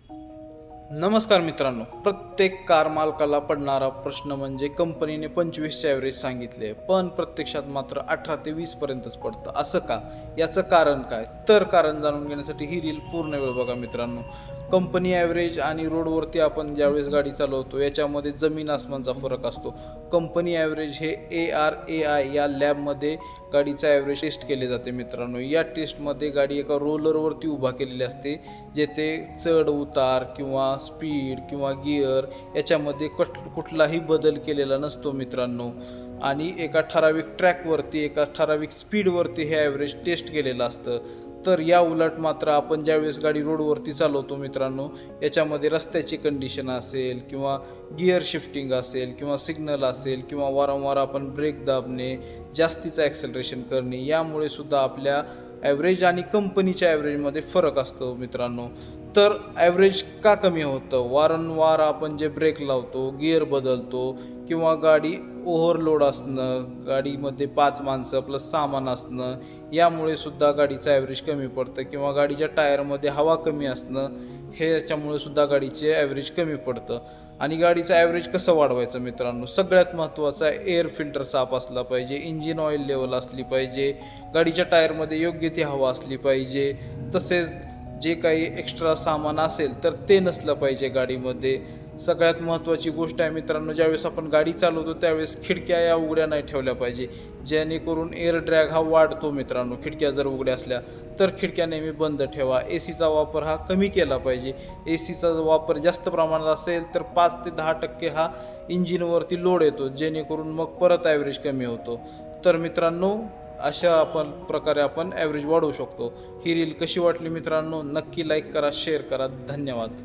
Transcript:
नमस्कार मित्रांनो, प्रत्येक कार मालकाला पडणारा प्रश्न म्हणजे कंपनीने 25चे ॲव्हरेज सांगितले, पण प्रत्यक्षात मात्र 18 ते 20 पर्यंतच पडतं. असं का? याचं कारण काय? तर कारण जाणून घेण्यासाठी ही रील पूर्ण वेळ बघा मित्रांनो. कंपनी ॲव्हरेज आणि रोडवरती आपण ज्यावेळेस गाडी चालवतो याच्यामध्ये जमीन आसमानचा फरक असतो. कंपनी ॲव्हरेज हे ARAI या लॅबमध्ये गाडीचा ॲव्हरेज टेस्ट केले जाते मित्रांनो. या टेस्टमध्ये गाडी एका रोलरवरती उभा केलेली असते, जेथे चढ उतार किंवा स्पीड किंवा गिअर याच्यामध्ये कुठलाही बदल केलेला नसतो मित्रांनो. आणि एका ठराविक ट्रॅकवरती एका ठराविक स्पीडवरती हे ॲव्हरेज टेस्ट केलेलं असतं. तर या उलट मात्र आपण ज्यावेळेस गाडी रोडवरती चालवतो मित्रांनो, याच्यामध्ये रस्त्याची कंडिशन असेल किंवा गिअर शिफ्टिंग असेल किंवा सिग्नल असेल किंवा वारंवार आपण ब्रेक दाबणे, जास्तीचं ॲक्सेलरेशन करणे, यामुळे सुद्धा आपल्या ॲव्हरेज आणि कंपनीच्या ॲव्हरेजमध्ये फरक असतो मित्रांनो. तर ॲव्हरेज का कमी होतं? वारंवार आपण जे ब्रेक लावतो, गिअर बदलतो किंवा गाडी ओव्हरलोड असणं, गाडीमध्ये 5 माणसं प्लस सामान असणं, यामुळे सुद्धा गाडीचं ॲव्हरेज कमी पडतं किंवा गाडीच्या टायरमध्ये हवा कमी असणं, हे याच्यामुळे सुद्धा गाडीचे ॲव्हरेज कमी पडतं. आणि गाडीचं ॲव्हरेज कसं वाढवायचं मित्रांनो? सगळ्यात महत्त्वाचं आहे एअर फिल्टर साफ असला पाहिजे, इंजिन ऑइल लेवल असली पाहिजे, गाडीच्या टायरमध्ये योग्य ती हवा असली पाहिजे, तसेच जे काही एक्स्ट्रा सामान असेल तर ते नसलं पाहिजे गाडीमध्ये. सगळ्यात महत्त्वाची गोष्ट आहे मित्रांनो, ज्यावेळेस आपण गाडी चालवतो त्यावेळेस खिडक्या या उघड्या नाही ठेवल्या पाहिजे, जेणेकरून एअर ड्रॅग हा वाढतो मित्रांनो. खिडक्या जर उघड्या असल्या तर खिडक्या नेहमी बंद ठेवा. ACचा वापर हा कमी केला पाहिजे. ACचा वापर जास्त प्रमाणात असेल तर 5 ते 10% हा इंजिनवरती लोड येतो, जेणेकरून मग परत ॲव्हरेज कमी होतो. तर मित्रांनो, अशा प्रकारे आपण ॲव्हरेज वाढवू शकतो. ही रील कशी वाटली मित्रांनो? नक्की लाईक करा, शेअर करा. धन्यवाद.